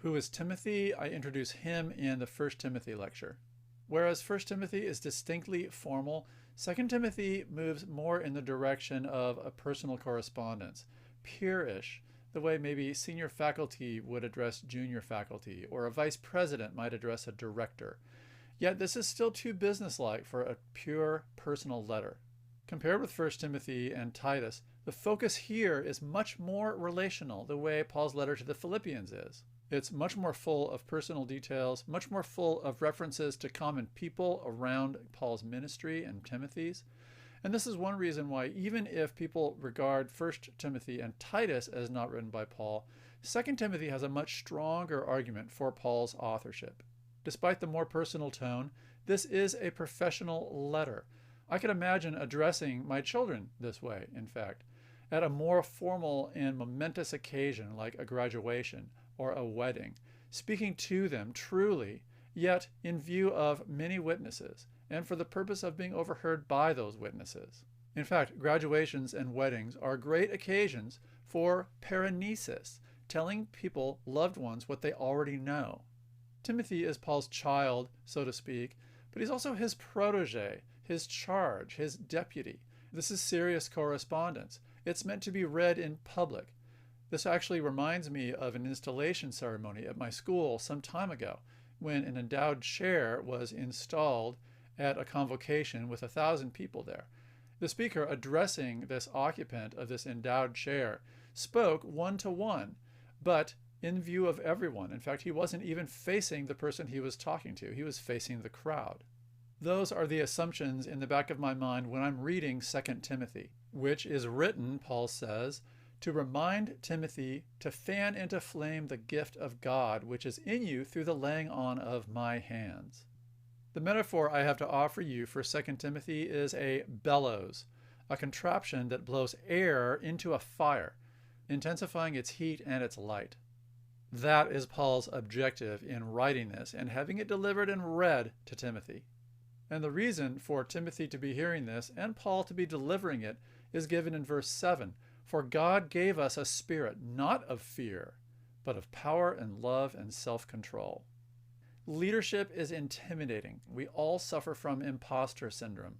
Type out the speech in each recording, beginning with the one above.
Who is Timothy? I introduce him in the 1 Timothy lecture. Whereas 1 Timothy is distinctly formal, 2 Timothy moves more in the direction of a personal correspondence, peer-ish, the way maybe senior faculty would address junior faculty, or a vice president might address a director. Yet this is still too businesslike for a pure personal letter. Compared with 1 Timothy and Titus, the focus here is much more relational, the way Paul's letter to the Philippians is. It's much more full of personal details, much more full of references to common people around Paul's ministry and Timothy's. And this is one reason why, even if people regard 1 Timothy and Titus as not written by Paul, 2 Timothy has a much stronger argument for Paul's authorship. Despite the more personal tone, this is a professional letter. I could imagine addressing my children this way, in fact, at a more formal and momentous occasion like a graduation or a wedding, speaking to them truly, yet in view of many witnesses, and for the purpose of being overheard by those witnesses. In fact, graduations and weddings are great occasions for paranesis, telling people, loved ones, what they already know. Timothy is Paul's child, so to speak, but he's also his protege, his charge, his deputy. This is serious correspondence. It's meant to be read in public. This actually reminds me of an installation ceremony at my school some time ago, when an endowed chair was installed at a convocation with 1,000 people there. The speaker addressing this occupant of this endowed chair spoke one-to-one, but in view of everyone. In fact, he wasn't even facing the person he was talking to. He was facing the crowd. Those are the assumptions in the back of my mind when I'm reading 2 Timothy, which is written, Paul says, to remind Timothy to fan into flame the gift of God which is in you through the laying on of my hands. The metaphor I have to offer you for 2 Timothy is a bellows, a contraption that blows air into a fire, intensifying its heat and its light. That is Paul's objective in writing this and having it delivered and read to Timothy. And the reason for Timothy to be hearing this and Paul to be delivering it is given in verse 7. For God gave us a spirit not of fear, but of power and love and self-control. Leadership is intimidating. We all suffer from imposter syndrome.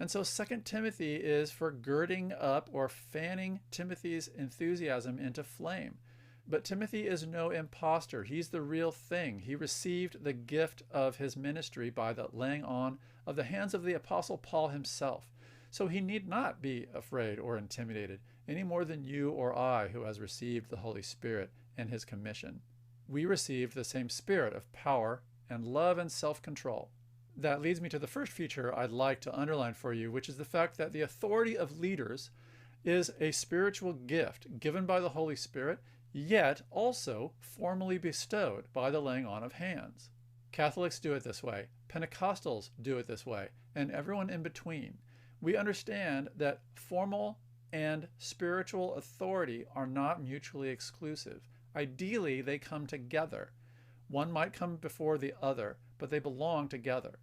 And so 2 Timothy is for girding up or fanning Timothy's enthusiasm into flame. But Timothy is no imposter. He's the real thing. He received the gift of his ministry by the laying on of the hands of the Apostle Paul himself. So he need not be afraid or intimidated any more than you or I who has received the Holy Spirit and his commission. We received the same spirit of power and love and self-control. That leads me to the first feature I'd like to underline for you, which is the fact that the authority of leaders is a spiritual gift given by the Holy Spirit, yet also formally bestowed by the laying on of hands. Catholics do it this way, Pentecostals do it this way, and everyone in between. We understand that formal and spiritual authority are not mutually exclusive. Ideally, they come together. One might come before the other, but they belong together.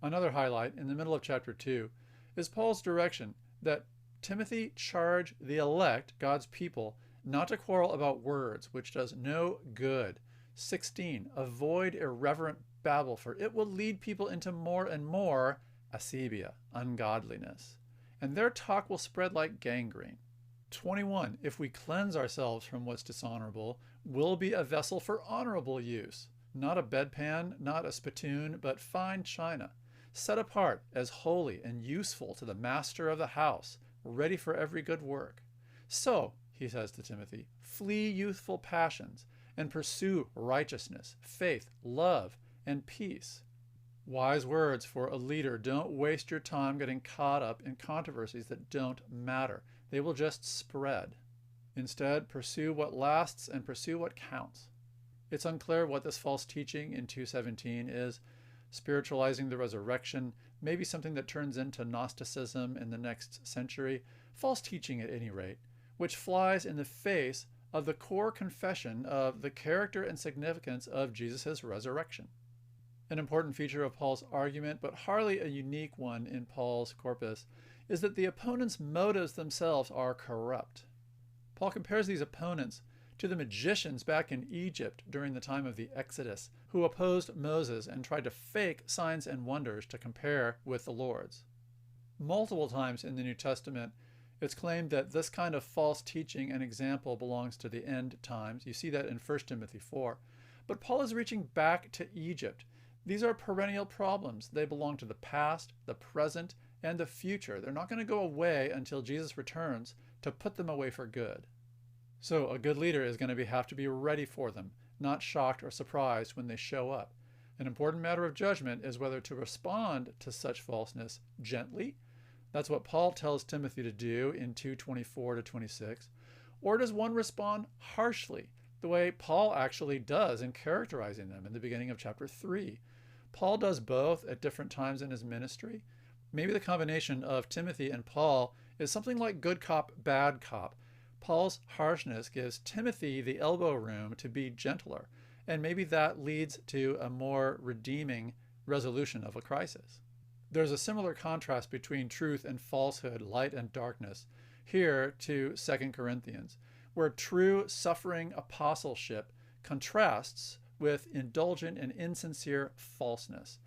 Another highlight in the middle of chapter 2 is Paul's direction that Timothy charge the elect, God's people, not to quarrel about words, which does no good. 16, avoid irreverent babble, for it will lead people into more and more asebia, ungodliness, and their talk will spread like gangrene. 21, if we cleanse ourselves from what's dishonorable, we'll be a vessel for honorable use, not a bedpan, not a spittoon, but fine china, set apart as holy and useful to the master of the house, ready for every good work. So, he says to Timothy, flee youthful passions and pursue righteousness, faith, love, and peace. Wise words for a leader. Don't waste your time getting caught up in controversies that don't matter. They will just spread. Instead, pursue what lasts and pursue what counts. It's unclear what this false teaching in 2:17 is. Spiritualizing the resurrection, maybe something that turns into Gnosticism in the next century. False teaching at any rate, which flies in the face of the core confession of the character and significance of Jesus' resurrection. An important feature of Paul's argument, but hardly a unique one in Paul's corpus, is that the opponents' motives themselves are corrupt. Paul compares these opponents to the magicians back in Egypt during the time of the Exodus, who opposed Moses and tried to fake signs and wonders to compare with the Lord's. Multiple times in the New Testament, it's claimed that this kind of false teaching and example belongs to the end times. You see that in 1 Timothy 4. But Paul is reaching back to Egypt. These are perennial problems. They belong to the past, the present, and the future. They're not going to go away until Jesus returns to put them away for good. So a good leader is going to have to be ready for them, not shocked or surprised when they show up. An important matter of judgment is whether to respond to such falseness gently. That's what Paul tells Timothy to do in 2:24-26. Or does one respond harshly, the way Paul actually does in characterizing them in the beginning of chapter 3? Paul does both at different times in his ministry. Maybe the combination of Timothy and Paul is something like good cop, bad cop. Paul's harshness gives Timothy the elbow room to be gentler, and maybe that leads to a more redeeming resolution of a crisis. There's a similar contrast between truth and falsehood, light and darkness, here to 2 Corinthians, where true suffering apostleship contrasts with indulgent and insincere falseness.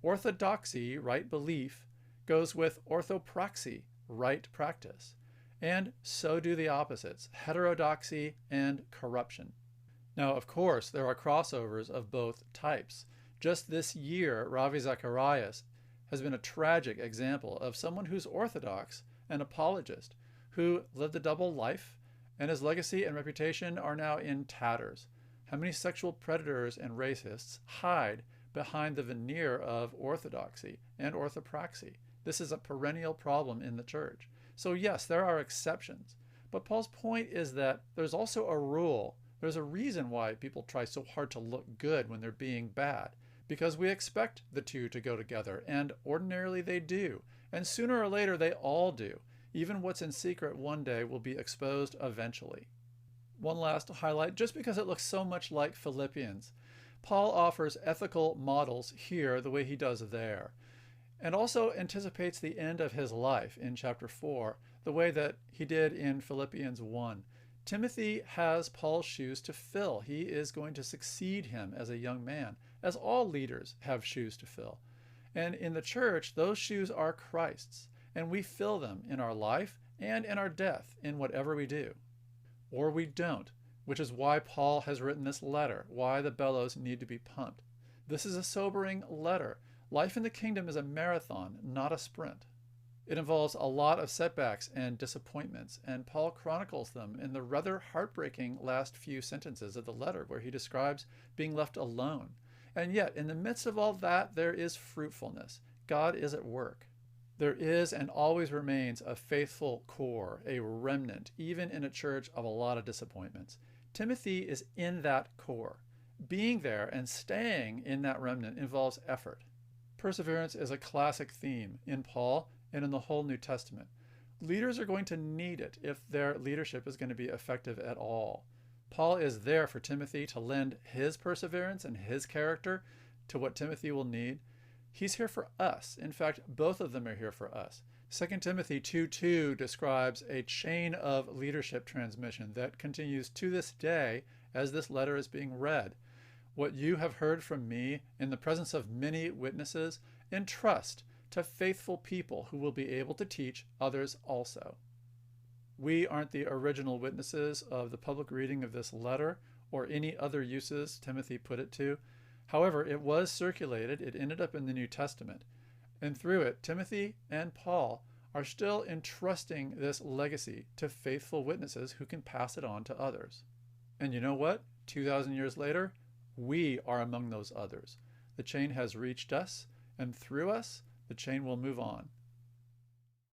Orthodoxy, right belief, goes with orthopraxy, right practice. And so do the opposites, heterodoxy and corruption. Now, of course, there are crossovers of both types. Just this year, Ravi Zacharias has been a tragic example of someone who's orthodox, an apologist, who lived a double life, and his legacy and reputation are now in tatters. How many sexual predators and racists hide behind the veneer of orthodoxy and orthopraxy? This is a perennial problem in the church. So yes, there are exceptions. But Paul's point is that there's also a rule. There's a reason why people try so hard to look good when they're being bad. Because we expect the two to go together, and ordinarily they do. And sooner or later they all do. Even what's in secret one day will be exposed eventually. One last highlight, just because it looks so much like Philippians. Paul offers ethical models here the way he does there, and also anticipates the end of his life in chapter 4, the way that he did in Philippians 1. Timothy has Paul's shoes to fill. He is going to succeed him as a young man, as all leaders have shoes to fill. And in the church, those shoes are Christ's, and we fill them in our life and in our death in whatever we do. Or we don't, which is why Paul has written this letter, why the bellows need to be pumped. This is a sobering letter. Life in the kingdom is a marathon, not a sprint. It involves a lot of setbacks and disappointments, and Paul chronicles them in the rather heartbreaking last few sentences of the letter, where he describes being left alone. And yet, in the midst of all that, there is fruitfulness. God is at work. There is and always remains a faithful core, a remnant, even in a church of a lot of disappointments. Timothy is in that core. Being there and staying in that remnant involves effort. Perseverance is a classic theme in Paul and in the whole New Testament. Leaders are going to need it if their leadership is going to be effective at all. Paul is there for Timothy to lend his perseverance and his character to what Timothy will need. He's here for us. In fact, both of them are here for us. 2 Timothy 2:2 describes a chain of leadership transmission that continues to this day as this letter is being read. What you have heard from me in the presence of many witnesses, entrust to faithful people who will be able to teach others also. We aren't the original witnesses of the public reading of this letter or any other uses Timothy put it to. However, it was circulated, it ended up in the New Testament, and through it, Timothy and Paul are still entrusting this legacy to faithful witnesses who can pass it on to others. And you know what? 2,000 years later, we are among those others. The chain has reached us, and through us, the chain will move on.